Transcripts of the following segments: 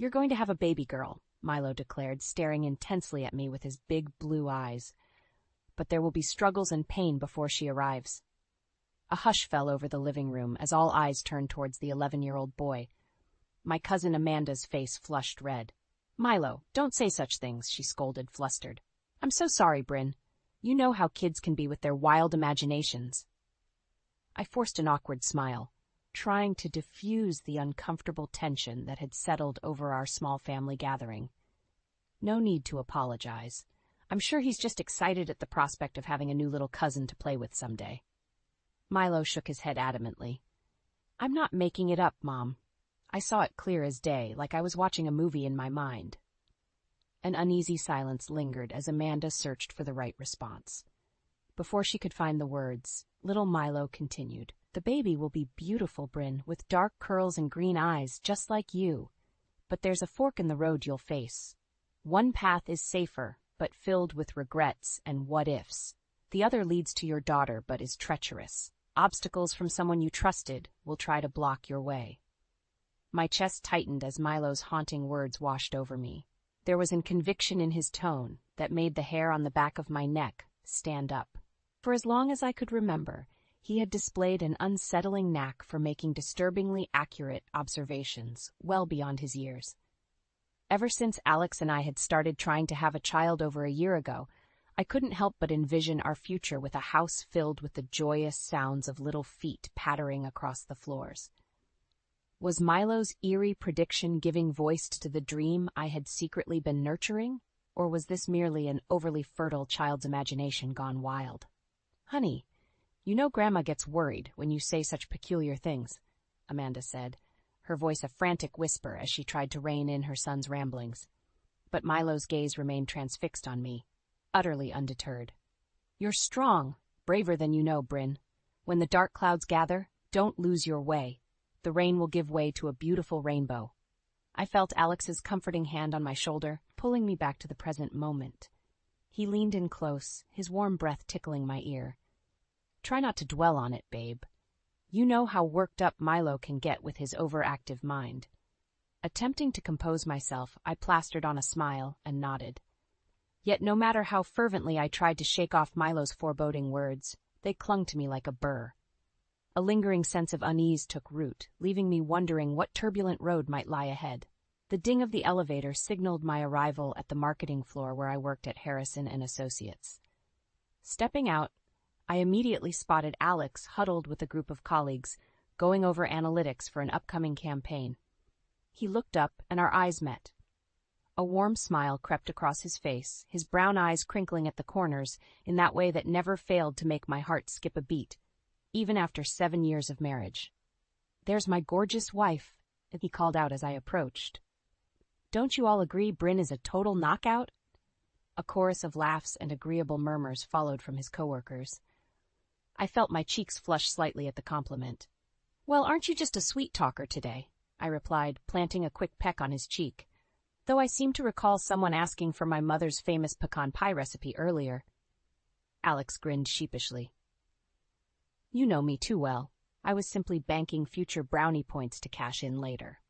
"You're going to have a baby girl," Milo declared, staring intensely at me with his big blue eyes. "But there will be struggles and pain before she arrives." A hush fell over the living room as all eyes turned towards the 11-year-old boy. My cousin Amanda's face flushed red. "Milo, don't say such things," she scolded, flustered. "I'm so sorry, Bryn. You know how kids can be with their wild imaginations." I forced an awkward smile, trying to diffuse the uncomfortable tension that had settled over our small family gathering. No need to apologize. I'm sure he's just excited at the prospect of having a new little cousin to play with someday. Milo shook his head adamantly. "I'm not making it up, Mom. I saw it clear as day, like I was watching a movie in my mind." An uneasy silence lingered as Amanda searched for the right response. Before she could find the words, little Milo continued. "The baby will be beautiful, Bryn, with dark curls and green eyes, just like you. But there's a fork in the road you'll face. One path is safer, but filled with regrets and what-ifs. The other leads to your daughter, but is treacherous. Obstacles from someone you trusted will try to block your way." My chest tightened as Milo's haunting words washed over me. There was a conviction in his tone that made the hair on the back of my neck stand up. For as long as I could remember, he had displayed an unsettling knack for making disturbingly accurate observations well beyond his years. Ever since Alex and I had started trying to have a child over a year ago, I couldn't help but envision our future with a house filled with the joyous sounds of little feet pattering across the floors. Was Milo's eerie prediction giving voice to the dream I had secretly been nurturing, or was this merely an overly fertile child's imagination gone wild? "Honey, you know Grandma gets worried when you say such peculiar things," Amanda said, her voice a frantic whisper as she tried to rein in her son's ramblings. But Milo's gaze remained transfixed on me, utterly undeterred. "You're strong, braver than you know, Bryn. When the dark clouds gather, don't lose your way. The rain will give way to a beautiful rainbow." I felt Alex's comforting hand on my shoulder, pulling me back to the present moment. He leaned in close, his warm breath tickling my ear. "Try not to dwell on it, babe. You know how worked up Milo can get with his overactive mind." Attempting to compose myself, I plastered on a smile and nodded. Yet no matter how fervently I tried to shake off Milo's foreboding words, they clung to me like a burr. A lingering sense of unease took root, leaving me wondering what turbulent road might lie ahead. The ding of the elevator signaled my arrival at the marketing floor where I worked at Harrison and Associates. Stepping out, I immediately spotted Alex huddled with a group of colleagues, going over analytics for an upcoming campaign. He looked up, and our eyes met. A warm smile crept across his face, his brown eyes crinkling at the corners in that way that never failed to make my heart skip a beat, even after 7 years of marriage. "There's my gorgeous wife," he called out as I approached. "Don't you all agree Bryn is a total knockout?" A chorus of laughs and agreeable murmurs followed from his coworkers. I felt my cheeks flush slightly at the compliment. "Well, aren't you just a sweet talker today?" I replied, planting a quick peck on his cheek, though I seem to recall someone asking for my mother's famous pecan pie recipe earlier. Alex grinned sheepishly. "You know me too well. I was simply banking future brownie points to cash in later."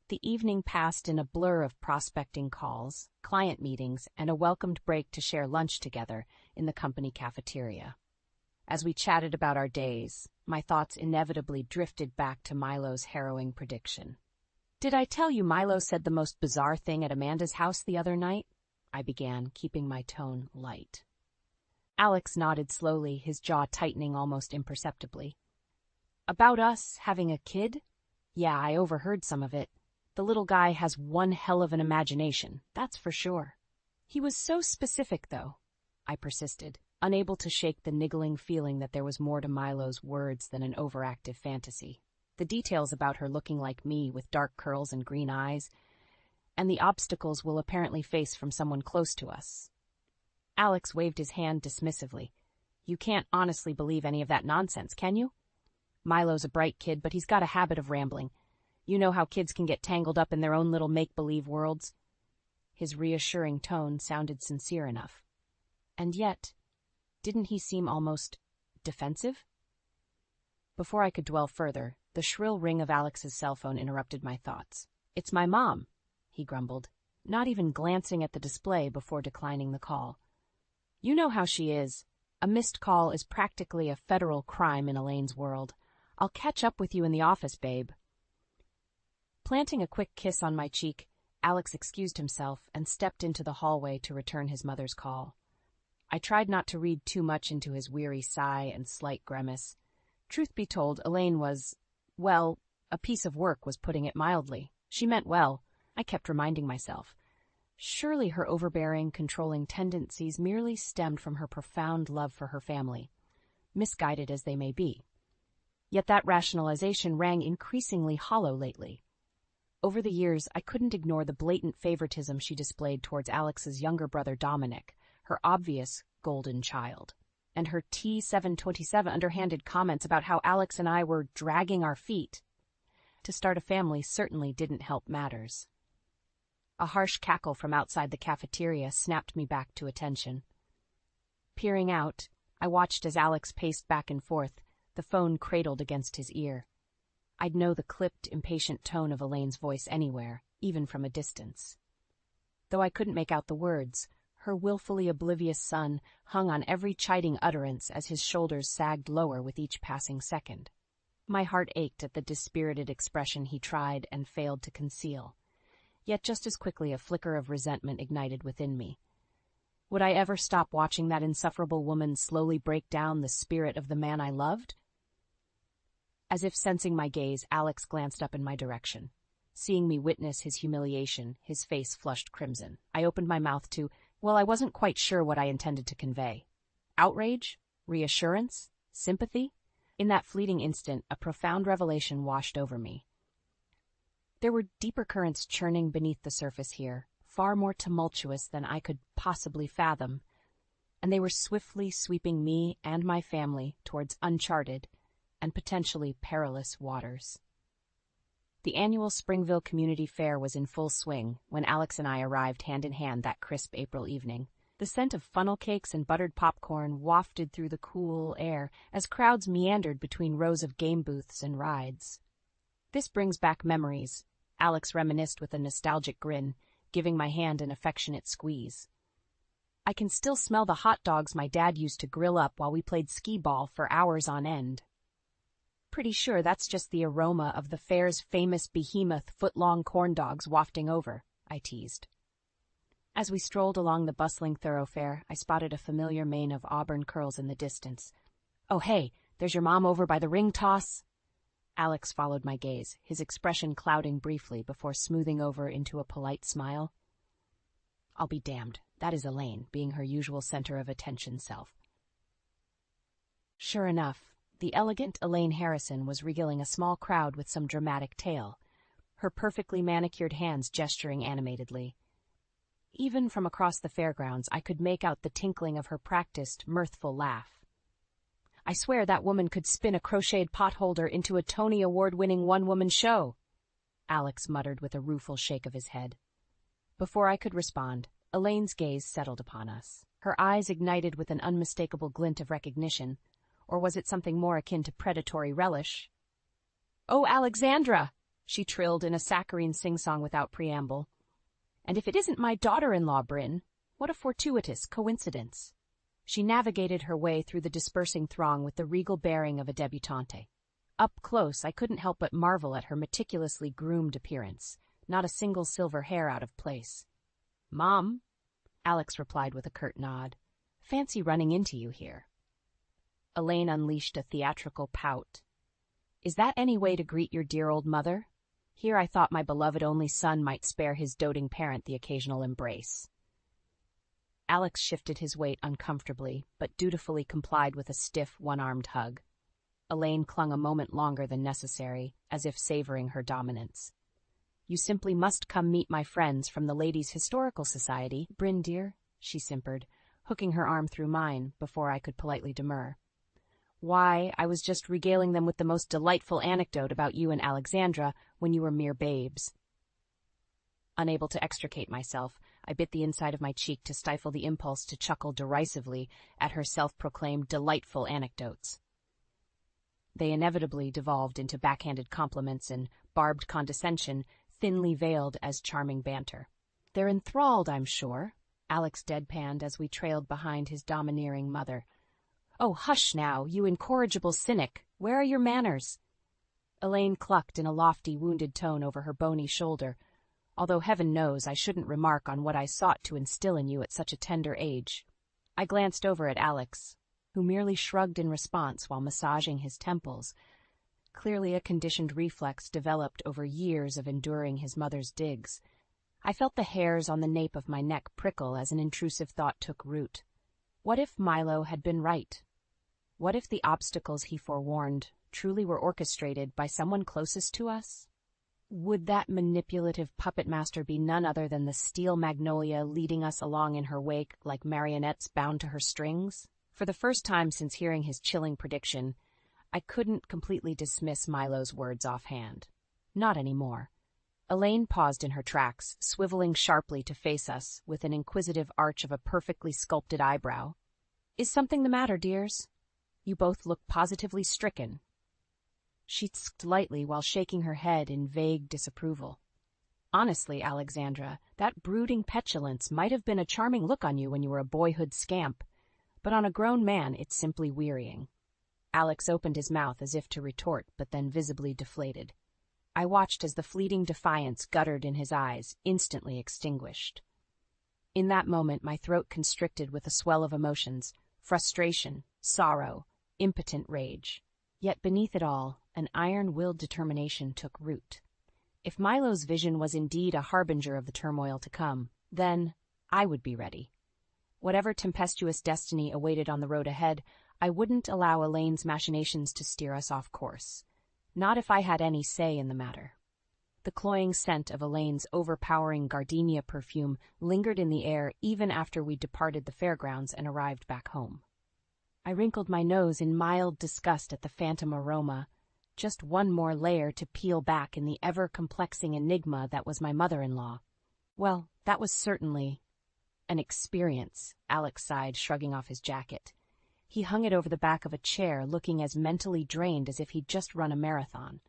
The evening passed in a blur of prospecting calls, client meetings, and a welcomed break to share lunch together in the company cafeteria. As we chatted about our days, my thoughts inevitably drifted back to Milo's harrowing prediction. "Did I tell you Milo said the most bizarre thing at Amanda's house the other night?" I began, keeping my tone light. Alex nodded slowly, his jaw tightening almost imperceptibly. "About us having a kid? Yeah, I overheard some of it. The little guy has one hell of an imagination, that's for sure." "He was so specific, though," I persisted, unable to shake the niggling feeling that there was more to Milo's words than an overactive fantasy. The details about her looking like me with dark curls and green eyes, and the obstacles we'll apparently face from someone close to us. Alex waved his hand dismissively. "You can't honestly believe any of that nonsense, can you? Milo's a bright kid, but he's got a habit of rambling. You know how kids can get tangled up in their own little make-believe worlds." His reassuring tone sounded sincere enough. And yet, didn't he seem almost defensive? Before I could dwell further, the shrill ring of Alex's cell phone interrupted my thoughts. "It's my mom," he grumbled, not even glancing at the display before declining the call. You know how she is. A missed call is practically a federal crime in Elaine's world. I'll catch up with you in the office, babe. Planting a quick kiss on my cheek, Alex excused himself and stepped into the hallway to return his mother's call. I tried not to read too much into his weary sigh and slight grimace. Truth be told, Elaine was, well, a piece of work was putting it mildly. She meant well, I kept reminding myself. Surely her overbearing, controlling tendencies merely stemmed from her profound love for her family, misguided as they may be. Yet that rationalization rang increasingly hollow lately. Over the years, I couldn't ignore the blatant favoritism she displayed towards Alex's younger brother Dominic, her obvious golden child, and her T-727 underhanded comments about how Alex and I were dragging our feet. To start a family certainly didn't help matters. A harsh cackle from outside the cafeteria snapped me back to attention. Peering out, I watched as Alex paced back and forth, the phone cradled against his ear. I'd know the clipped, impatient tone of Elaine's voice anywhere, even from a distance. Though I couldn't make out the words, her willfully oblivious son hung on every chiding utterance as his shoulders sagged lower with each passing second. My heart ached at the dispirited expression he tried and failed to conceal. Yet just as quickly a flicker of resentment ignited within me. Would I ever stop watching that insufferable woman slowly break down the spirit of the man I loved? As if sensing my gaze, Alex glanced up in my direction. Seeing me witness his humiliation, his face flushed crimson. I opened my mouth well, I wasn't quite sure what I intended to convey. Outrage? Reassurance? Sympathy? In that fleeting instant, a profound revelation washed over me. There were deeper currents churning beneath the surface here, far more tumultuous than I could possibly fathom, and they were swiftly sweeping me and my family towards uncharted and potentially perilous waters. The annual Springville Community Fair was in full swing when Alex and I arrived hand in hand that crisp April evening. The scent of funnel cakes and buttered popcorn wafted through the cool air as crowds meandered between rows of game booths and rides. This brings back memories, Alex reminisced with a nostalgic grin, giving my hand an affectionate squeeze. I can still smell the hot dogs my dad used to grill up while we played skee-ball for hours on end. Pretty sure that's just the aroma of the fair's famous behemoth foot-long corn dogs wafting over, I teased. As we strolled along the bustling thoroughfare, I spotted a familiar mane of auburn curls in the distance. Oh, hey, there's your mom over by the ring toss. Alex followed my gaze, his expression clouding briefly before smoothing over into a polite smile. I'll be damned, that is Elaine, being her usual center of attention self. Sure enough, the elegant Elaine Harrison was regaling a small crowd with some dramatic tale, her perfectly manicured hands gesturing animatedly. Even from across the fairgrounds, I could make out the tinkling of her practiced, mirthful laugh. I swear that woman could spin a crocheted potholder into a Tony Award-winning one-woman show, Alex muttered with a rueful shake of his head. Before I could respond, Elaine's gaze settled upon us. Her eyes ignited with an unmistakable glint of recognition, or was it something more akin to predatory relish? "Oh, Alexandra!" she trilled in a saccharine sing-song without preamble. "And if it isn't my daughter-in-law, Bryn, what a fortuitous coincidence." She navigated her way through the dispersing throng with the regal bearing of a debutante. Up close, I couldn't help but marvel at her meticulously groomed appearance, not a single silver hair out of place. "Mom," Alex replied with a curt nod. "Fancy running into you here." Elaine unleashed a theatrical pout. "Is that any way to greet your dear old mother?" Here I thought my beloved only son might spare his doting parent the occasional embrace. Alex shifted his weight uncomfortably, but dutifully complied with a stiff, one-armed hug. Elaine clung a moment longer than necessary, as if savoring her dominance. "You simply must come meet my friends from the Ladies' Historical Society, Bryn dear," she simpered, hooking her arm through mine before I could politely demur. "Why, I was just regaling them with the most delightful anecdote about you and Alexandra when you were mere babes." Unable to extricate myself, I bit the inside of my cheek to stifle the impulse to chuckle derisively at her self-proclaimed delightful anecdotes. They inevitably devolved into backhanded compliments and barbed condescension, thinly veiled as charming banter. "They're enthralled, I'm sure," Alex deadpanned as we trailed behind his domineering mother. "Oh, hush now, you incorrigible cynic. Where are your manners?" Elaine clucked in a lofty, wounded tone over her bony shoulder, although heaven knows I shouldn't remark on what I sought to instill in you at such a tender age. I glanced over at Alex, who merely shrugged in response while massaging his temples, clearly a conditioned reflex developed over years of enduring his mother's digs. I felt the hairs on the nape of my neck prickle as an intrusive thought took root. What if Milo had been right? What if the obstacles he forewarned truly were orchestrated by someone closest to us? Would that manipulative puppet master be none other than the steel magnolia leading us along in her wake like marionettes bound to her strings? For the first time since hearing his chilling prediction, I couldn't completely dismiss Milo's words offhand. Not anymore. Elaine paused in her tracks, swiveling sharply to face us with an inquisitive arch of a perfectly sculpted eyebrow. "Is something the matter, dears? You both look positively stricken." She tsked lightly while shaking her head in vague disapproval. "Honestly, Alexandra, that brooding petulance might have been a charming look on you when you were a boyhood scamp, but on a grown man it's simply wearying." Alex opened his mouth as if to retort, but then visibly deflated. I watched as the fleeting defiance guttered in his eyes, instantly extinguished. In that moment, my throat constricted with a swell of emotions: frustration, sorrow, impotent rage. Yet beneath it all, an iron-willed determination took root. If Milo's vision was indeed a harbinger of the turmoil to come, then I would be ready. Whatever tempestuous destiny awaited on the road ahead, I wouldn't allow Elaine's machinations to steer us off course. Not if I had any say in the matter. The cloying scent of Elaine's overpowering gardenia perfume lingered in the air even after we departed the fairgrounds and arrived back home. I wrinkled my nose in mild disgust at the phantom aroma, just one more layer to peel back in the ever-complexing enigma that was my mother-in-law. Well, that was certainly an experience, Alex sighed, shrugging off his jacket. He hung it over the back of a chair, looking as mentally drained as if he'd just run a marathon.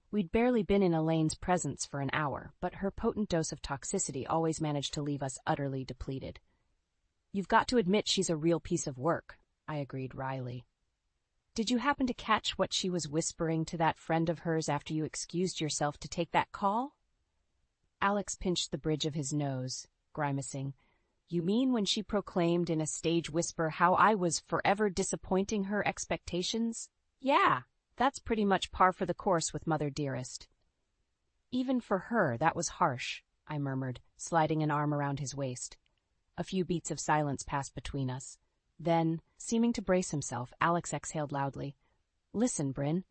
We'd barely been in Elaine's presence for an hour, but her potent dose of toxicity always managed to leave us utterly depleted. "You've got to admit she's a real piece of work," I agreed wryly. "Did you happen to catch what she was whispering to that friend of hers after you excused yourself to take that call?" Alex pinched the bridge of his nose, grimacing. "You mean when she proclaimed in a stage whisper how I was forever disappointing her expectations? Yeah, that's pretty much par for the course with Mother Dearest." "Even for her, that was harsh," I murmured, sliding an arm around his waist. A few beats of silence passed between us. Then, seeming to brace himself, Alex exhaled loudly. "Listen, Bryn,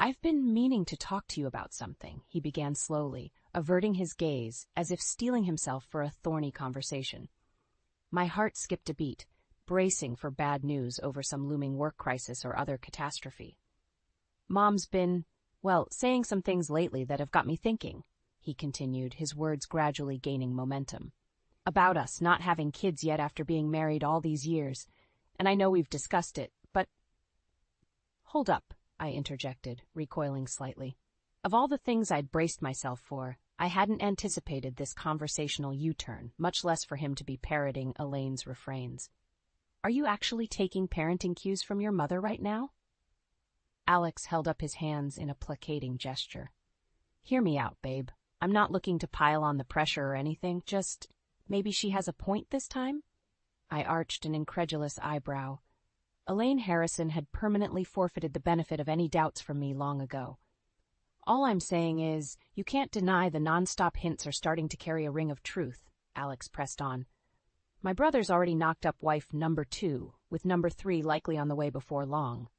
I've been meaning to talk to you about something," he began slowly, averting his gaze as if steeling himself for a thorny conversation. My heart skipped a beat, bracing for bad news over some looming work crisis or other catastrophe. "Mom's been, well, saying some things lately that have got me thinking," he continued, his words gradually gaining momentum. "About us not having kids yet after being married all these years, and I know we've discussed it, but—" "Hold up," I interjected, recoiling slightly. Of all the things I'd braced myself for, I hadn't anticipated this conversational U-turn, much less for him to be parroting Elaine's refrains. "Are you actually taking parenting cues from your mother right now?" Alex held up his hands in a placating gesture. "Hear me out, babe. I'm not looking to pile on the pressure or anything, just maybe she has a point this time?" I arched an incredulous eyebrow. Elaine Harrison had permanently forfeited the benefit of any doubts from me long ago. "All I'm saying is, you can't deny the nonstop hints are starting to carry a ring of truth," Alex pressed on. "My brother's already knocked up wife number 2, with number 3 likely on the way before long.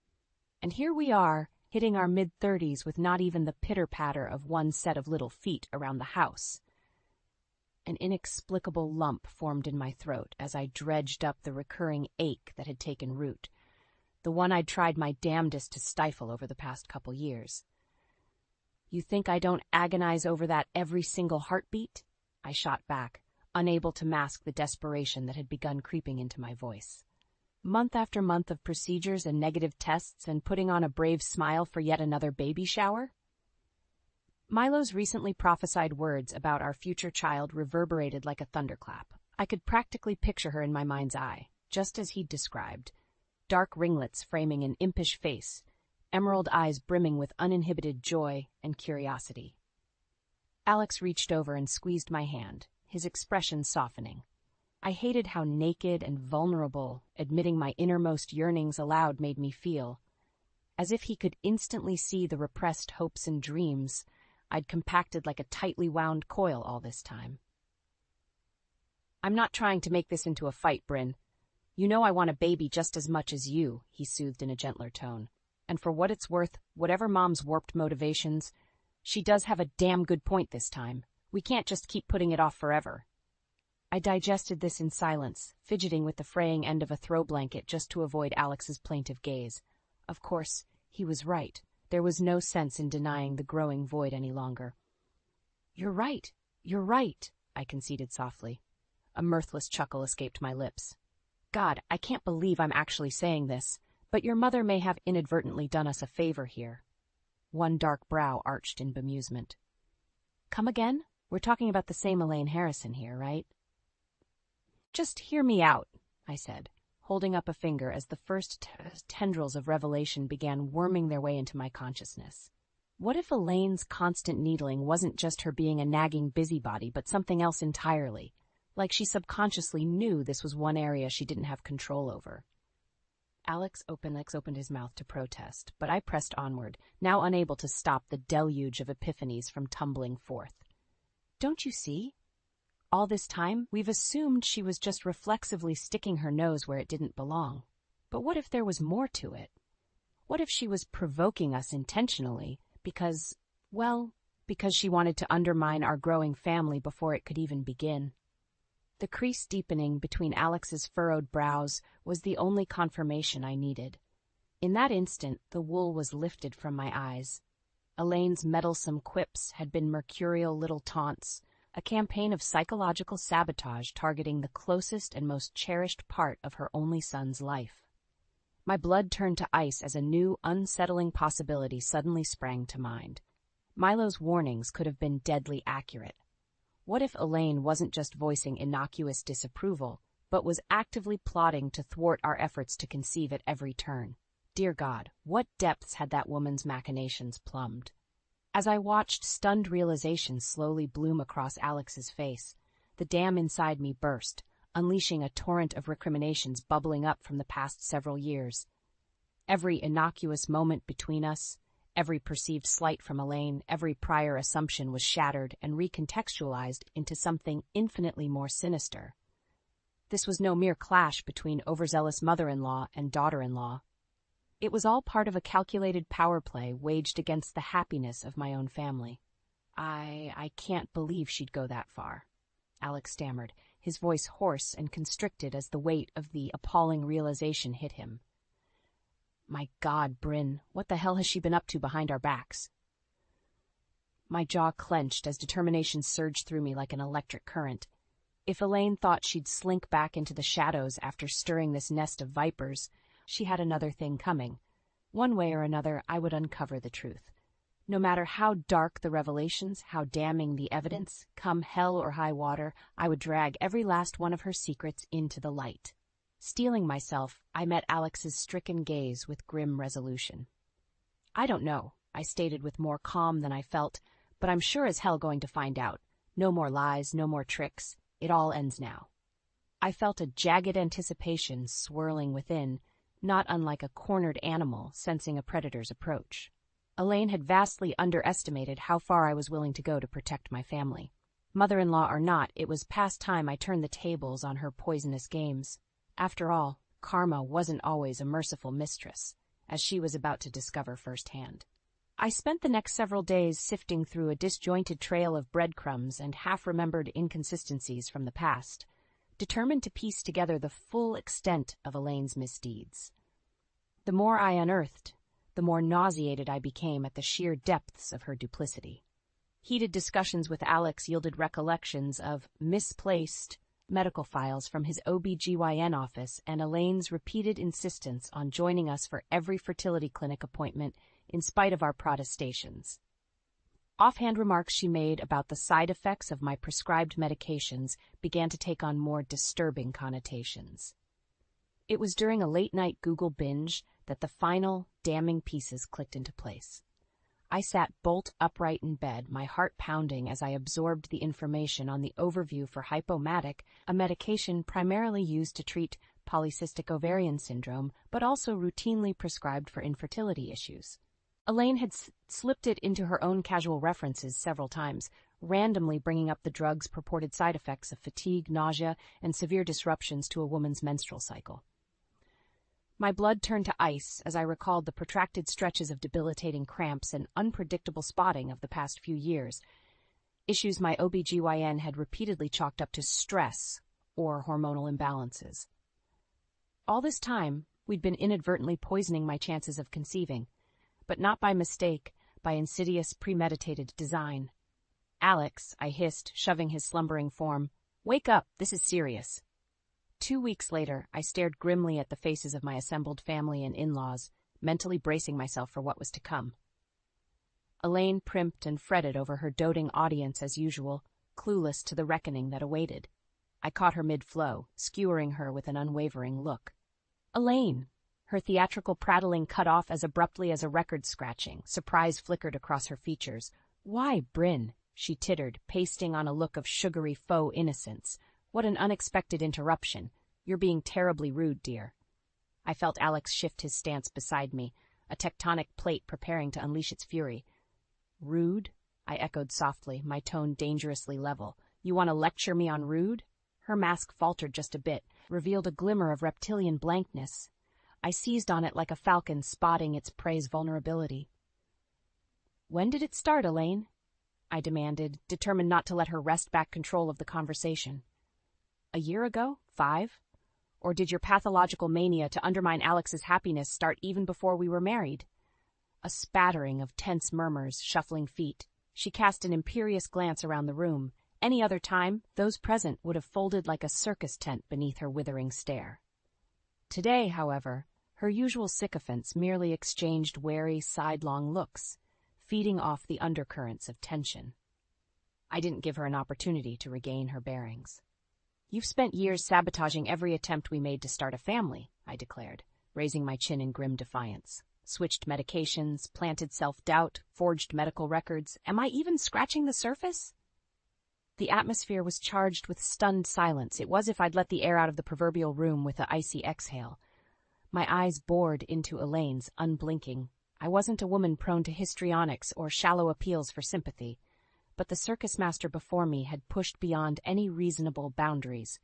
And here we are, hitting our mid-30s with not even the pitter-patter of one set of little feet around the house." An inexplicable lump formed in my throat as I dredged up the recurring ache that had taken root, the one I'd tried my damnedest to stifle over the past couple years. "You think I don't agonize over that every single heartbeat?" I shot back, unable to mask the desperation that had begun creeping into my voice. Month after month of procedures and negative tests and putting on a brave smile for yet another baby shower? Milo's recently prophesied words about our future child reverberated like a thunderclap. I could practically picture her in my mind's eye, just as he'd described. Dark ringlets framing an impish face, emerald eyes brimming with uninhibited joy and curiosity. Alex reached over and squeezed my hand, his expression softening. I hated how naked and vulnerable admitting my innermost yearnings aloud made me feel. As if he could instantly see the repressed hopes and dreams I'd compacted like a tightly wound coil all this time. "I'm not trying to make this into a fight, Bryn. You know I want a baby just as much as you," he soothed in a gentler tone. "And for what it's worth, whatever Mom's warped motivations, she does have a damn good point this time. We can't just keep putting it off forever." I digested this in silence, fidgeting with the fraying end of a throw blanket just to avoid Alex's plaintive gaze. Of course, he was right. There was no sense in denying the growing void any longer. You're right, I conceded softly. A mirthless chuckle escaped my lips. "God, I can't believe I'm actually saying this, but your mother may have inadvertently done us a favor here." One dark brow arched in bemusement. "Come again? We're talking about the same Elaine Harrison here, right?" "Just hear me out," I said, holding up a finger as the first tendrils of revelation began worming their way into my consciousness. What if Elaine's constant needling wasn't just her being a nagging busybody, but something else entirely? Like she subconsciously knew this was one area she didn't have control over. Alex opened his mouth to protest, but I pressed onward, now unable to stop the deluge of epiphanies from tumbling forth. "Don't you see? All this time, we've assumed she was just reflexively sticking her nose where it didn't belong. But what if there was more to it? What if she was provoking us intentionally because she wanted to undermine our growing family before it could even begin?" The crease deepening between Alex's furrowed brows was the only confirmation I needed. In that instant, the wool was lifted from my eyes. Elaine's meddlesome quips had been mercurial little taunts, a campaign of psychological sabotage targeting the closest and most cherished part of her only son's life. My blood turned to ice as a new, unsettling possibility suddenly sprang to mind. Milo's warnings could have been deadly accurate. What if Elaine wasn't just voicing innocuous disapproval, but was actively plotting to thwart our efforts to conceive at every turn? Dear God, what depths had that woman's machinations plumbed? As I watched stunned realization slowly bloom across Alex's face, the dam inside me burst, unleashing a torrent of recriminations bubbling up from the past several years. Every innocuous moment between us, every perceived slight from Elaine, every prior assumption was shattered and recontextualized into something infinitely more sinister. This was no mere clash between overzealous mother-in-law and daughter-in-law. It was all part of a calculated power play waged against the happiness of my own family. I can't believe she'd go that far," Alex stammered, his voice hoarse and constricted as the weight of the appalling realization hit him. "My God, Bryn, what the hell has she been up to behind our backs?" My jaw clenched as determination surged through me like an electric current. If Elaine thought she'd slink back into the shadows after stirring this nest of vipers, she had another thing coming. One way or another, I would uncover the truth. No matter how dark the revelations, how damning the evidence, come hell or high water, I would drag every last one of her secrets into the light. Steeling myself, I met Alex's stricken gaze with grim resolution. "I don't know," I stated with more calm than I felt, "but I'm sure as hell going to find out. No more lies, no more tricks. It all ends now." I felt a jagged anticipation swirling within, not unlike a cornered animal sensing a predator's approach. Elaine had vastly underestimated how far I was willing to go to protect my family. Mother-in-law or not, it was past time I turned the tables on her poisonous games. After all, karma wasn't always a merciful mistress, as she was about to discover firsthand. I spent the next several days sifting through a disjointed trail of breadcrumbs and half-remembered inconsistencies from the past, determined to piece together the full extent of Elaine's misdeeds. The more I unearthed, the more nauseated I became at the sheer depths of her duplicity. Heated discussions with Alex yielded recollections of misplaced medical files from his OB/GYN office and Elaine's repeated insistence on joining us for every fertility clinic appointment in spite of our protestations. Offhand remarks she made about the side effects of my prescribed medications began to take on more disturbing connotations. It was during a late-night Google binge that the final, damning pieces clicked into place. I sat bolt upright in bed, my heart pounding as I absorbed the information on the overview for Hypomatic, a medication primarily used to treat polycystic ovarian syndrome, but also routinely prescribed for infertility issues. Elaine had slipped it into her own casual references several times, randomly bringing up the drug's purported side effects of fatigue, nausea, and severe disruptions to a woman's menstrual cycle. My blood turned to ice as I recalled the protracted stretches of debilitating cramps and unpredictable spotting of the past few years, issues my OBGYN had repeatedly chalked up to stress or hormonal imbalances. All this time, we'd been inadvertently poisoning my chances of conceiving, but not by mistake, by insidious, premeditated design. "Alex," I hissed, shoving his slumbering form, "wake up, this is serious." 2 weeks later, I stared grimly at the faces of my assembled family and in-laws, mentally bracing myself for what was to come. Elaine primped and fretted over her doting audience as usual, clueless to the reckoning that awaited. I caught her mid-flow, skewering her with an unwavering look. "Elaine!" Her theatrical prattling cut off as abruptly as a record scratching. Surprise flickered across her features. "Why, Bryn?" she tittered, pasting on a look of sugary faux innocence. "What an unexpected interruption. You're being terribly rude, dear." I felt Alex shift his stance beside me, a tectonic plate preparing to unleash its fury. "Rude?" I echoed softly, my tone dangerously level. "You want to lecture me on rude?" Her mask faltered just a bit, revealed a glimmer of reptilian blankness. I seized on it like a falcon spotting its prey's vulnerability. "When did it start, Elaine?" I demanded, determined not to let her wrest back control of the conversation. "A year ago? 5? Or did your pathological mania to undermine Alex's happiness start even before we were married?" A spattering of tense murmurs, shuffling feet. She cast an imperious glance around the room. Any other time, those present would have folded like a circus tent beneath her withering stare. Today, however, her usual sycophants merely exchanged wary, sidelong looks, feeding off the undercurrents of tension. I didn't give her an opportunity to regain her bearings. "You've spent years sabotaging every attempt we made to start a family," I declared, raising my chin in grim defiance. "Switched medications, planted self-doubt, forged medical records. Am I even scratching the surface?" The atmosphere was charged with stunned silence. It was as if I'd let the air out of the proverbial room with an icy exhale. My eyes bored into Elaine's, unblinking. I wasn't a woman prone to histrionics or shallow appeals for sympathy, but the circus master before me had pushed beyond any reasonable boundaries.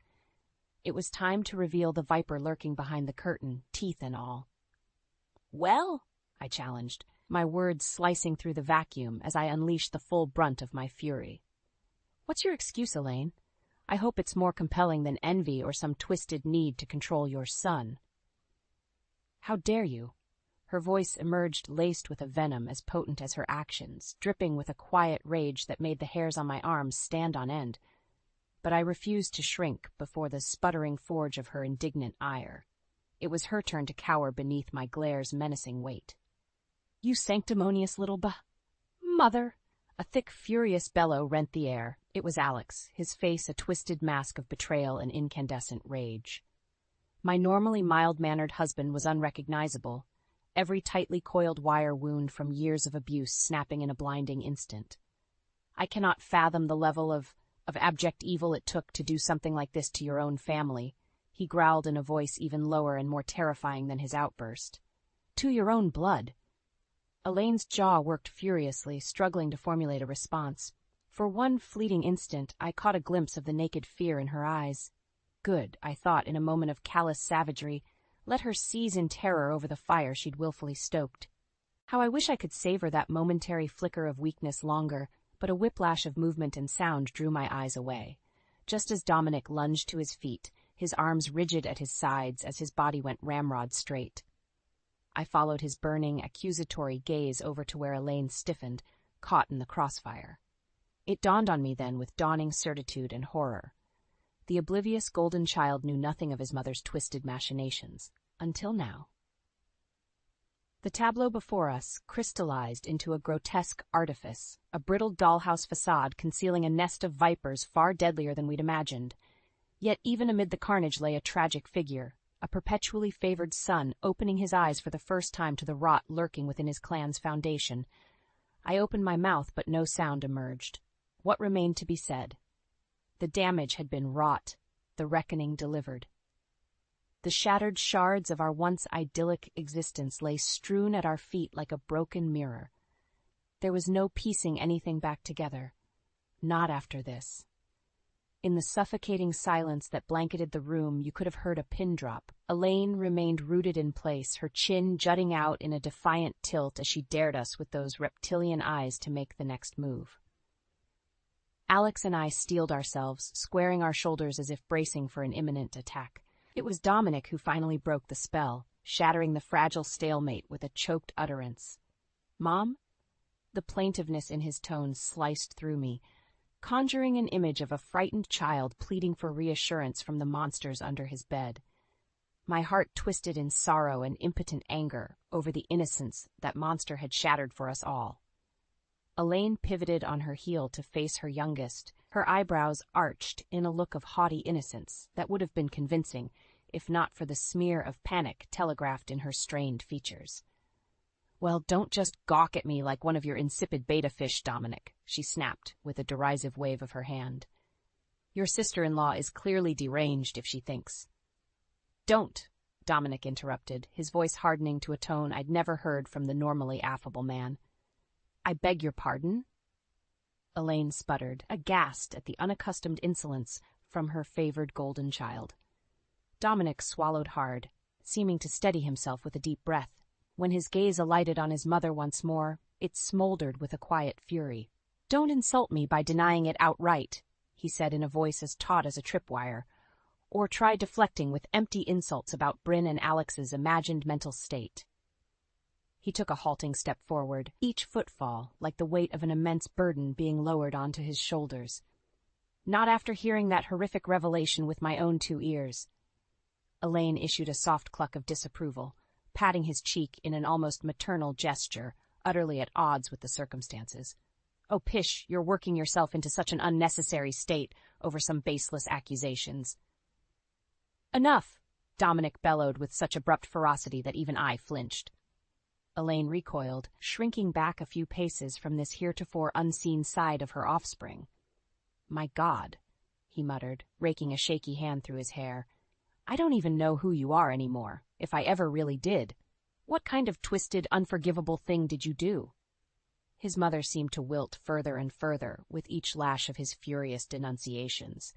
It was time to reveal the viper lurking behind the curtain, teeth and all. "Well?" I challenged, my words slicing through the vacuum as I unleashed the full brunt of my fury. "What's your excuse, Elaine? I hope it's more compelling than envy or some twisted need to control your son." "How dare you?" Her voice emerged laced with a venom as potent as her actions, dripping with a quiet rage that made the hairs on my arms stand on end. But I refused to shrink before the sputtering forge of her indignant ire. It was her turn to cower beneath my glare's menacing weight. "You sanctimonious little Mother!" A thick, furious bellow rent the air. It was Alex, his face a twisted mask of betrayal and incandescent rage. My normally mild-mannered husband was unrecognizable, every tightly coiled wire wound from years of abuse snapping in a blinding instant. "I cannot fathom the level of abject evil it took to do something like this to your own family," he growled in a voice even lower and more terrifying than his outburst. "To your own blood." Elaine's jaw worked furiously, struggling to formulate a response. For one fleeting instant, I caught a glimpse of the naked fear in her eyes. Good, I thought in a moment of callous savagery. Let her seize in terror over the fire she'd willfully stoked. How I wish I could savor that momentary flicker of weakness longer, but a whiplash of movement and sound drew my eyes away. Just as Dominic lunged to his feet, his arms rigid at his sides as his body went ramrod straight. I followed his burning, accusatory gaze over to where Elaine stiffened, caught in the crossfire. It dawned on me then with dawning certitude and horror. The oblivious golden child knew nothing of his mother's twisted machinations, until now. The tableau before us crystallized into a grotesque artifice, a brittle dollhouse facade concealing a nest of vipers far deadlier than we'd imagined. Yet even amid the carnage lay a tragic figure, a perpetually favored son opening his eyes for the first time to the rot lurking within his clan's foundation. I opened my mouth, but no sound emerged. What remained to be said? The damage had been wrought, the reckoning delivered. The shattered shards of our once idyllic existence lay strewn at our feet like a broken mirror. There was no piecing anything back together. Not after this. In the suffocating silence that blanketed the room, you could have heard a pin drop. Elaine remained rooted in place, her chin jutting out in a defiant tilt as she dared us with those reptilian eyes to make the next move. Alex and I steeled ourselves, squaring our shoulders as if bracing for an imminent attack. It was Dominic who finally broke the spell, shattering the fragile stalemate with a choked utterance. "Mom?" The plaintiveness in his tone sliced through me, conjuring an image of a frightened child pleading for reassurance from the monsters under his bed. My heart twisted in sorrow and impotent anger over the innocence that monster had shattered for us all. Elaine pivoted on her heel to face her youngest, her eyebrows arched in a look of haughty innocence that would have been convincing if not for the smear of panic telegraphed in her strained features. "Well, don't just gawk at me like one of your insipid beta fish, Dominic," she snapped with a derisive wave of her hand. "Your sister-in-law is clearly deranged if she thinks." "Don't," Dominic interrupted, his voice hardening to a tone I'd never heard from the normally affable man. "I beg your pardon?" Elaine sputtered, aghast at the unaccustomed insolence from her favored golden child. Dominic swallowed hard, seeming to steady himself with a deep breath. When his gaze alighted on his mother once more, it smoldered with a quiet fury. "Don't insult me by denying it outright," he said in a voice as taut as a tripwire, "or try deflecting with empty insults about Bryn and Alex's imagined mental state." He took a halting step forward, each footfall like the weight of an immense burden being lowered onto his shoulders. "Not after hearing that horrific revelation with my own 2 ears." Elaine issued a soft cluck of disapproval, patting his cheek in an almost maternal gesture, utterly at odds with the circumstances. "Oh, pish, you're working yourself into such an unnecessary state over some baseless accusations." "Enough!" Dominic bellowed with such abrupt ferocity that even I flinched. Elaine recoiled, shrinking back a few paces from this heretofore unseen side of her offspring. "My God," he muttered, raking a shaky hand through his hair. "I don't even know who you are anymore, if I ever really did. What kind of twisted, unforgivable thing did you do?" His mother seemed to wilt further and further with each lash of his furious denunciations.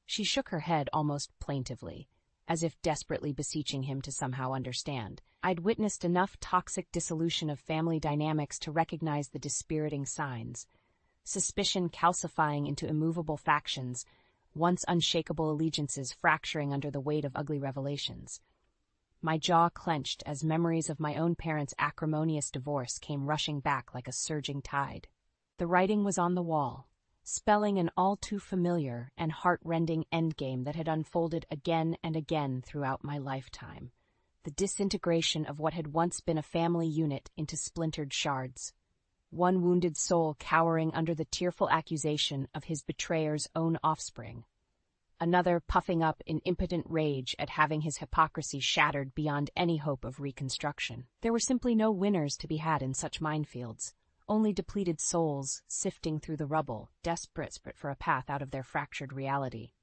She shook her head almost plaintively, as if desperately beseeching him to somehow understand. I'd witnessed enough toxic dissolution of family dynamics to recognize the dispiriting signs. Suspicion calcifying into immovable factions, once unshakable allegiances fracturing under the weight of ugly revelations. My jaw clenched as memories of my own parents' acrimonious divorce came rushing back like a surging tide. The writing was on the wall, spelling an all-too-familiar and heart-rending endgame that had unfolded again and again throughout my lifetime. The disintegration of what had once been a family unit into splintered shards. One wounded soul cowering under the tearful accusation of his betrayer's own offspring. Another puffing up in impotent rage at having his hypocrisy shattered beyond any hope of reconstruction. There were simply no winners to be had in such minefields, only depleted souls sifting through the rubble, desperate for a path out of their fractured reality.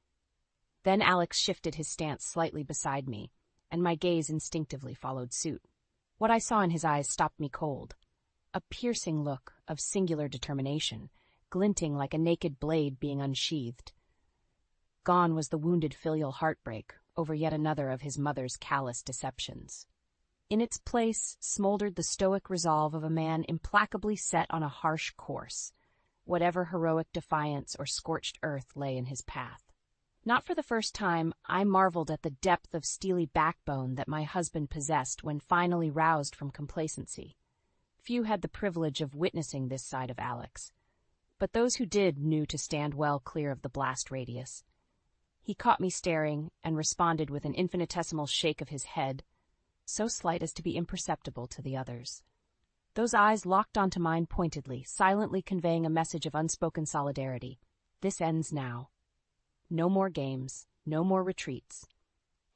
Then Alex shifted his stance slightly beside me, and my gaze instinctively followed suit. What I saw in his eyes stopped me cold. A piercing look of singular determination, glinting like a naked blade being unsheathed. Gone was the wounded filial heartbreak over yet another of his mother's callous deceptions. In its place smoldered the stoic resolve of a man implacably set on a harsh course, whatever heroic defiance or scorched earth lay in his path. Not for the first time, I marveled at the depth of steely backbone that my husband possessed when finally roused from complacency. Few had the privilege of witnessing this side of Alex, but those who did knew to stand well clear of the blast radius. He caught me staring and responded with an infinitesimal shake of his head, so slight as to be imperceptible to the others. Those eyes locked onto mine pointedly, silently conveying a message of unspoken solidarity. This ends now. No more games, no more retreats.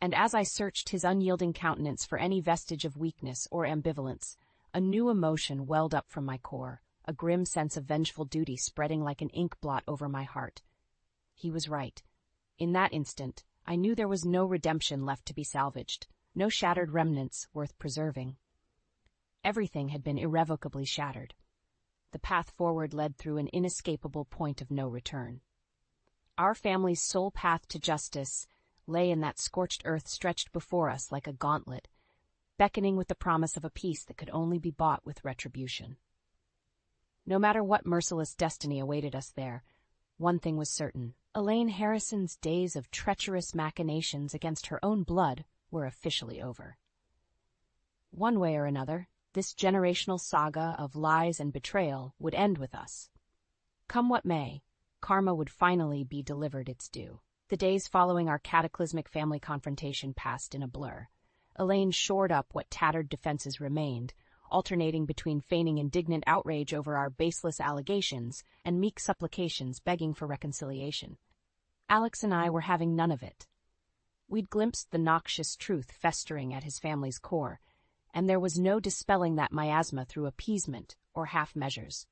And as I searched his unyielding countenance for any vestige of weakness or ambivalence, a new emotion welled up from my core, a grim sense of vengeful duty spreading like an ink blot over my heart. He was right. In that instant, I knew there was no redemption left to be salvaged, no shattered remnants worth preserving. Everything had been irrevocably shattered. The path forward led through an inescapable point of no return. Our family's sole path to justice lay in that scorched earth stretched before us like a gauntlet, beckoning with the promise of a peace that could only be bought with retribution. No matter what merciless destiny awaited us there, one thing was certain. Elaine Harrison's days of treacherous machinations against her own blood were officially over. One way or another, this generational saga of lies and betrayal would end with us. Come what may, karma would finally be delivered its due. The days following our cataclysmic family confrontation passed in a blur. Elaine shored up what tattered defenses remained, alternating between feigning indignant outrage over our baseless allegations and meek supplications begging for reconciliation. Alex and I were having none of it. We'd glimpsed the noxious truth festering at his family's core, and there was no dispelling that miasma through appeasement or half measures.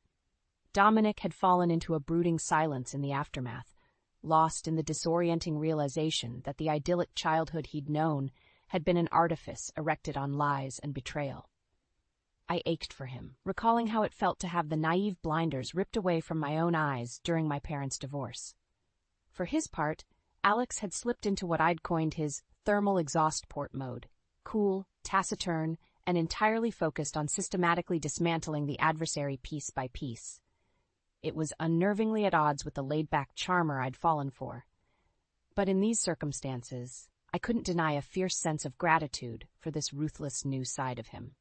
Dominic had fallen into a brooding silence in the aftermath, lost in the disorienting realization that the idyllic childhood he'd known had been an artifice erected on lies and betrayal. I ached for him, recalling how it felt to have the naive blinders ripped away from my own eyes during my parents' divorce. For his part, Alex had slipped into what I'd coined his thermal exhaust port mode, cool, taciturn, and entirely focused on systematically dismantling the adversary piece by piece. It was unnervingly at odds with the laid-back charmer I'd fallen for. But in these circumstances, I couldn't deny a fierce sense of gratitude for this ruthless new side of him.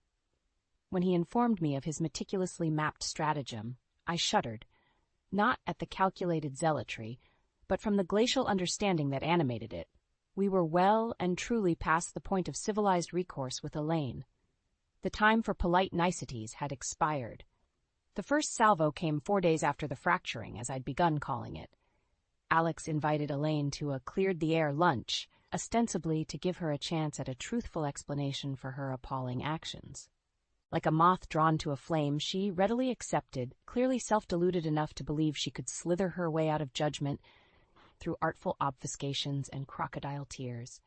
When he informed me of his meticulously mapped stratagem, I shuddered, not at the calculated zealotry, but from the glacial understanding that animated it. We were well and truly past the point of civilized recourse with Elaine. The time for polite niceties had expired. The first salvo came 4 days after the fracturing, as I'd begun calling it. Alex invited Elaine to a cleared-the-air lunch, ostensibly to give her a chance at a truthful explanation for her appalling actions. Like a moth drawn to a flame, she readily accepted, clearly self-deluded enough to believe she could slither her way out of judgment through artful obfuscations and crocodile tears.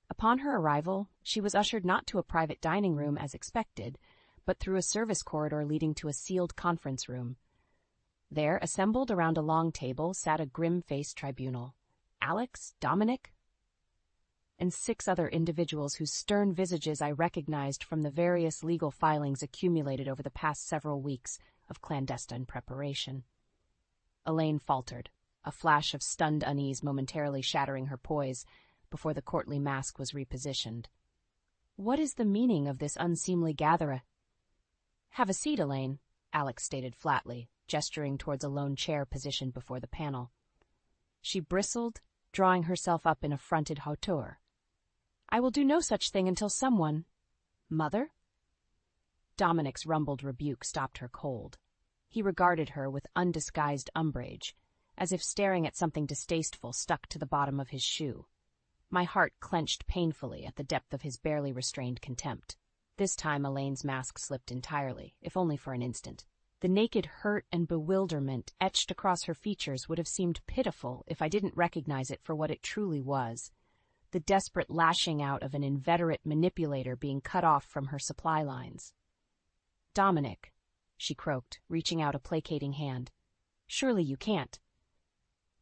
Upon her arrival, she was ushered not to a private dining room as expected, but through a service corridor leading to a sealed conference room. There, assembled around a long table, sat a grim-faced tribunal. Alex, Dominic, and 6 other individuals whose stern visages I recognized from the various legal filings accumulated over the past several weeks of clandestine preparation. Elaine faltered, a flash of stunned unease momentarily shattering her poise before the courtly mask was repositioned. "What is the meaning of this unseemly gathering?" "Have a seat, Elaine," Alex stated flatly, gesturing towards a lone chair positioned before the panel. She bristled, drawing herself up in affronted hauteur. "I will do no such thing until someone—" "Mother?" Dominic's rumbled rebuke stopped her cold. He regarded her with undisguised umbrage, as if staring at something distasteful stuck to the bottom of his shoe. My heart clenched painfully at the depth of his barely restrained contempt. This time Elaine's mask slipped entirely, if only for an instant. The naked hurt and bewilderment etched across her features would have seemed pitiful if I didn't recognize it for what it truly was. The desperate lashing out of an inveterate manipulator being cut off from her supply lines. "Dominic," she croaked, reaching out a placating hand. "Surely you can't."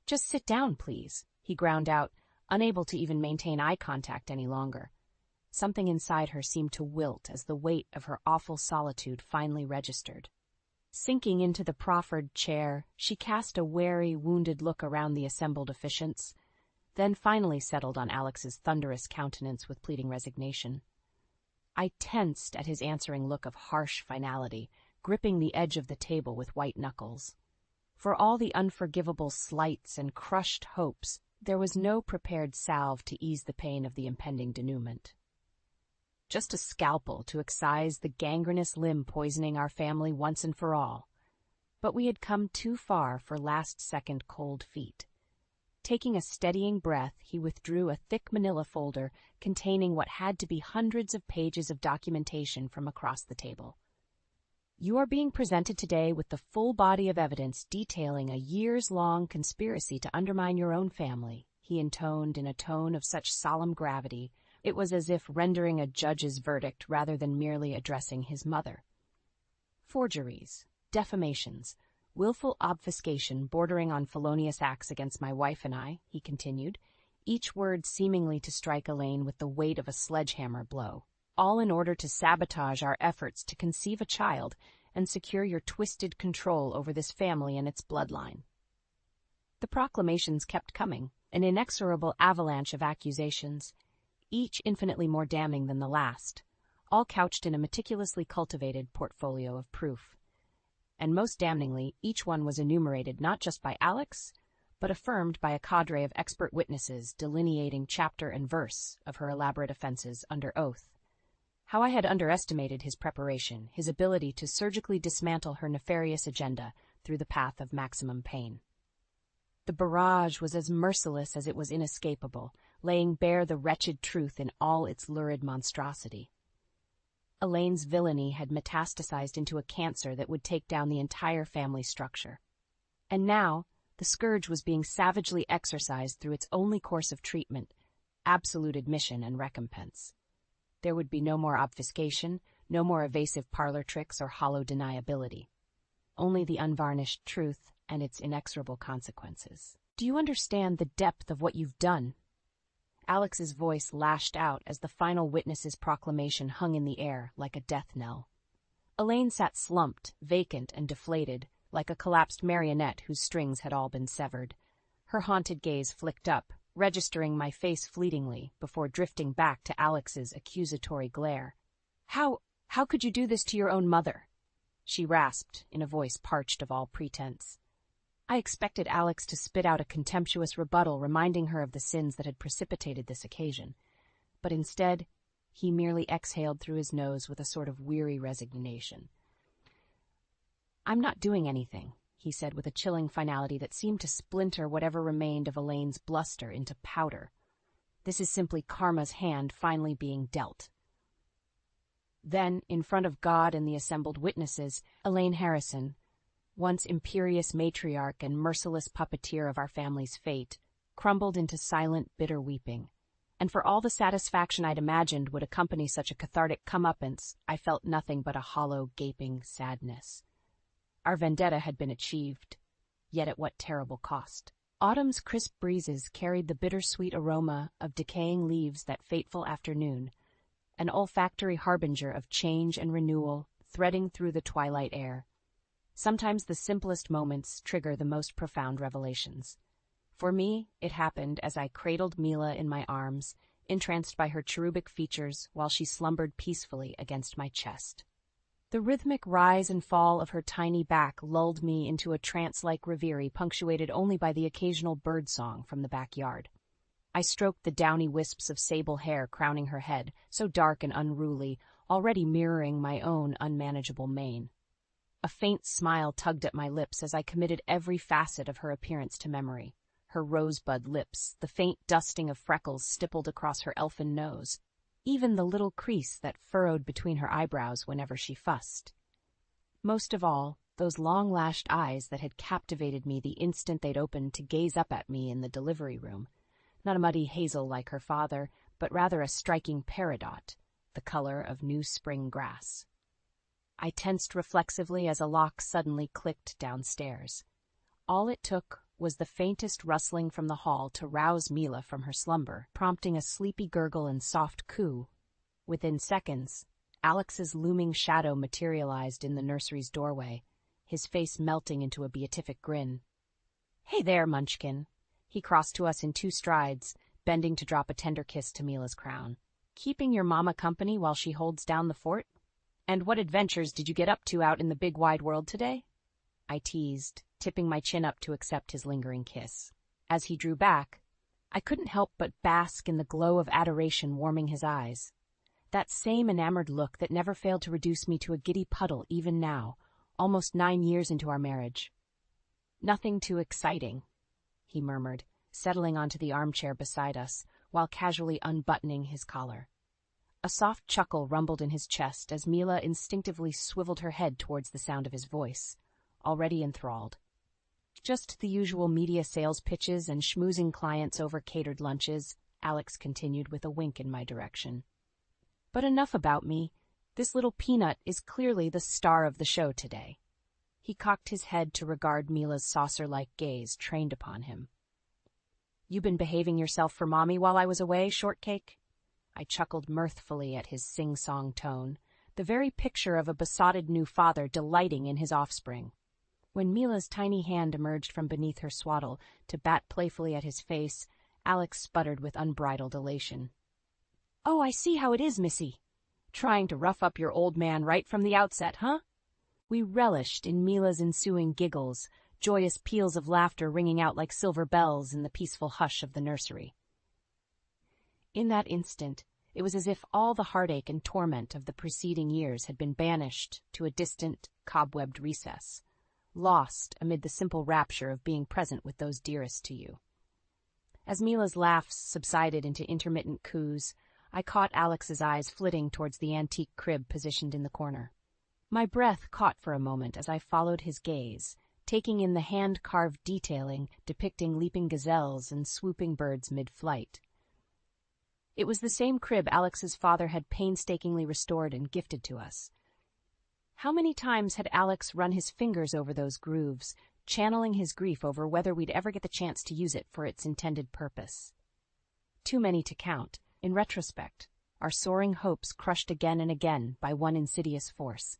"Just sit down, please," he ground out, unable to even maintain eye contact any longer. Something inside her seemed to wilt as the weight of her awful solitude finally registered. Sinking into the proffered chair, she cast a wary, wounded look around the assembled officiants, then finally settled on Alex's thunderous countenance with pleading resignation. I tensed at his answering look of harsh finality, gripping the edge of the table with white knuckles. For all the unforgivable slights and crushed hopes, there was no prepared salve to ease the pain of the impending denouement. just a scalpel to excise the gangrenous limb poisoning our family once and for all. But we had come too far for last-second cold feet. Taking a steadying breath, he withdrew a thick manila folder containing what had to be hundreds of pages of documentation from across the table. "You are being presented today with the full body of evidence detailing a years-long conspiracy to undermine your own family," he intoned in a tone of such solemn gravity it was as if rendering a judge's verdict rather than merely addressing his mother. "Forgeries, defamations, willful obfuscation bordering on felonious acts against my wife and I," he continued, each word seemingly to strike Elaine with the weight of a sledgehammer blow, "all in order to sabotage our efforts to conceive a child and secure your twisted control over this family and its bloodline." The proclamations kept coming, an inexorable avalanche of accusations, each infinitely more damning than the last, all couched in a meticulously cultivated portfolio of proof. And most damningly, each one was enumerated not just by Alex, but affirmed by a cadre of expert witnesses delineating chapter and verse of her elaborate offenses under oath. How I had underestimated his preparation, his ability to surgically dismantle her nefarious agenda through the path of maximum pain. The barrage was as merciless as it was inescapable, laying bare the wretched truth in all its lurid monstrosity. Elaine's villainy had metastasized into a cancer that would take down the entire family structure. And now, the scourge was being savagely exorcised through its only course of treatment, absolute admission and recompense. There would be no more obfuscation, no more evasive parlor tricks or hollow deniability. Only the unvarnished truth and its inexorable consequences. "Do you understand the depth of what you've done?" Alex's voice lashed out as the final witness's proclamation hung in the air like a death knell. Elaine sat slumped, vacant and deflated, like a collapsed marionette whose strings had all been severed. Her haunted gaze flicked up, registering my face fleetingly before drifting back to Alex's accusatory glare. How could you do this to your own mother?" she rasped in a voice parched of all pretense. I expected Alex to spit out a contemptuous rebuttal reminding her of the sins that had precipitated this occasion, but instead he merely exhaled through his nose with a sort of weary resignation. "I'm not doing anything," he said with a chilling finality that seemed to splinter whatever remained of Elaine's bluster into powder. "This is simply karma's hand finally being dealt." Then, in front of God and the assembled witnesses, Elaine Harrison, once imperious matriarch and merciless puppeteer of our family's fate, crumbled into silent, bitter weeping. And for all the satisfaction I'd imagined would accompany such a cathartic comeuppance, I felt nothing but a hollow, gaping sadness. Our vendetta had been achieved, yet at what terrible cost. Autumn's crisp breezes carried the bittersweet aroma of decaying leaves that fateful afternoon, an olfactory harbinger of change and renewal threading through the twilight air. Sometimes the simplest moments trigger the most profound revelations. For me, it happened as I cradled Mila in my arms, entranced by her cherubic features while she slumbered peacefully against my chest. The rhythmic rise and fall of her tiny back lulled me into a trance-like reverie punctuated only by the occasional bird-song from the backyard. I stroked the downy wisps of sable hair crowning her head, so dark and unruly, already mirroring my own unmanageable mane. A faint smile tugged at my lips as I committed every facet of her appearance to memory. Her rosebud lips, the faint dusting of freckles stippled across her elfin nose, even the little crease that furrowed between her eyebrows whenever she fussed. Most of all, those long-lashed eyes that had captivated me the instant they'd opened to gaze up at me in the delivery room. Not a muddy hazel like her father, but rather a striking peridot, the color of new spring grass. I tensed reflexively as a lock suddenly clicked downstairs. All it took was the faintest rustling from the hall to rouse Mila from her slumber, prompting a sleepy gurgle and soft coo. Within seconds, Alex's looming shadow materialized in the nursery's doorway, his face melting into a beatific grin. "Hey there, Munchkin." He crossed to us in 2 strides, bending to drop a tender kiss to Mila's crown. "Keeping your mama company while she holds down the fort? And what adventures did you get up to out in the big wide world today?" I teased, tipping my chin up to accept his lingering kiss. As he drew back, I couldn't help but bask in the glow of adoration warming his eyes. That same enamored look that never failed to reduce me to a giddy puddle even now, almost 9 years into our marriage. "Nothing too exciting," he murmured, settling onto the armchair beside us, while casually unbuttoning his collar. A soft chuckle rumbled in his chest as Mila instinctively swiveled her head towards the sound of his voice, already enthralled. "Just the usual media sales pitches and schmoozing clients over catered lunches," Alex continued with a wink in my direction. "But enough about me. This little peanut is clearly the star of the show today." He cocked his head to regard Mila's saucer-like gaze trained upon him. "You been behaving yourself for Mommy while I was away, Shortcake?" I chuckled mirthfully at his sing-song tone, the very picture of a besotted new father delighting in his offspring. When Mila's tiny hand emerged from beneath her swaddle to bat playfully at his face, Alex sputtered with unbridled elation. "Oh, I see how it is, Missy. Trying to rough up your old man right from the outset, huh?" We relished in Mila's ensuing giggles, joyous peals of laughter ringing out like silver bells in the peaceful hush of the nursery. In that instant, it was as if all the heartache and torment of the preceding years had been banished to a distant, cobwebbed recess, lost amid the simple rapture of being present with those dearest to you. As Mila's laughs subsided into intermittent coos, I caught Alex's eyes flitting towards the antique crib positioned in the corner. My breath caught for a moment as I followed his gaze, taking in the hand-carved detailing depicting leaping gazelles and swooping birds mid-flight. It was the same crib Alex's father had painstakingly restored and gifted to us. How many times had Alex run his fingers over those grooves, channeling his grief over whether we'd ever get the chance to use it for its intended purpose? Too many to count. In retrospect, our soaring hopes crushed again and again by one insidious force.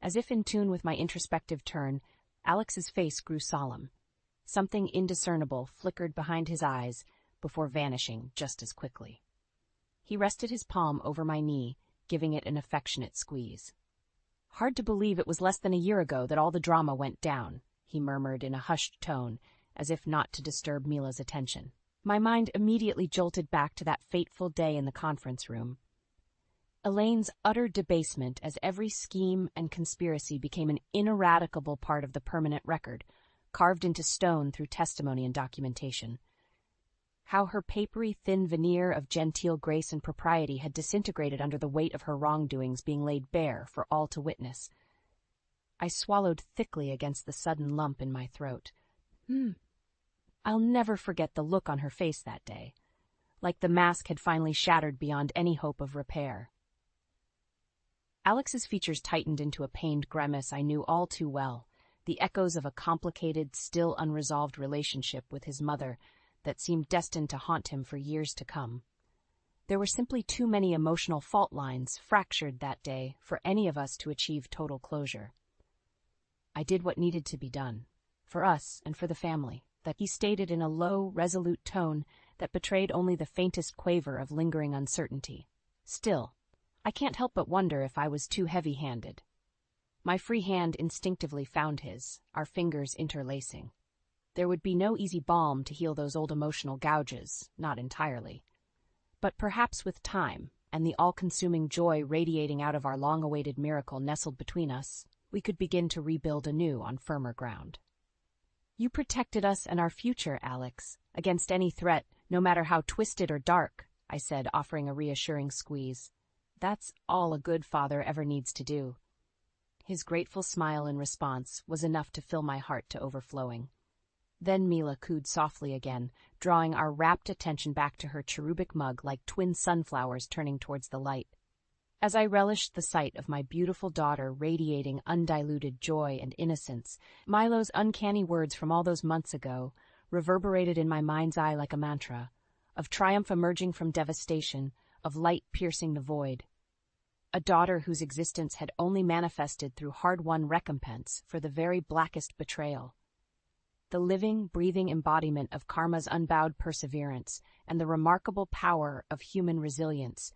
As if in tune with my introspective turn, Alex's face grew solemn. Something indiscernible flickered behind his eyes before vanishing just as quickly. He rested his palm over my knee, giving it an affectionate squeeze. "Hard to believe it was less than a year ago that all the drama went down," he murmured in a hushed tone, as if not to disturb Mila's attention. My mind immediately jolted back to that fateful day in the conference room. Elaine's utter debasement as every scheme and conspiracy became an ineradicable part of the permanent record, carved into stone through testimony and documentation. How her papery, thin veneer of genteel grace and propriety had disintegrated under the weight of her wrongdoings being laid bare for all to witness. I swallowed thickly against the sudden lump in my throat. I'll never forget the look on her face that day, like the mask had finally shattered beyond any hope of repair. Alex's features tightened into a pained grimace I knew all too well, the echoes of a complicated, still unresolved relationship with his mother that seemed destined to haunt him for years to come. There were simply too many emotional fault lines fractured that day for any of us to achieve total closure. I did what needed to be done, for us and for the family, that he stated in a low, resolute tone that betrayed only the faintest quaver of lingering uncertainty. Still, I can't help but wonder if I was too heavy-handed. My free hand instinctively found his, our fingers interlacing. There would be no easy balm to heal those old emotional gouges, not entirely. But perhaps with time, and the all-consuming joy radiating out of our long-awaited miracle nestled between us, we could begin to rebuild anew on firmer ground. "You protected us and our future, Alex, against any threat, no matter how twisted or dark," I said, offering a reassuring squeeze. "That's all a good father ever needs to do." His grateful smile in response was enough to fill my heart to overflowing. Then Mila cooed softly again, drawing our rapt attention back to her cherubic mug like twin sunflowers turning towards the light. As I relished the sight of my beautiful daughter radiating undiluted joy and innocence, Milo's uncanny words from all those months ago reverberated in my mind's eye like a mantra, of triumph emerging from devastation, of light piercing the void. A daughter whose existence had only manifested through hard-won recompense for the very blackest betrayal. The living, breathing embodiment of karma's unbowed perseverance and the remarkable power of human resilience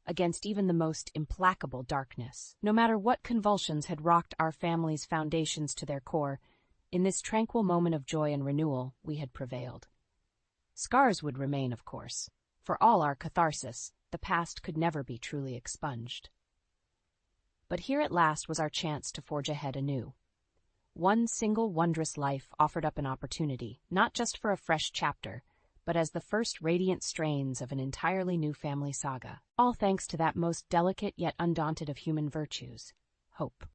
against even the most implacable darkness. No matter what convulsions had rocked our family's foundations to their core, in this tranquil moment of joy and renewal, we had prevailed. Scars would remain, of course, for all our catharsis, The past could never be truly expunged. But here at last was our chance to forge ahead anew. One single wondrous life offered up an opportunity, not just for a fresh chapter, but as the first radiant strains of an entirely new family saga. All thanks to that most delicate yet undaunted of human virtues, hope.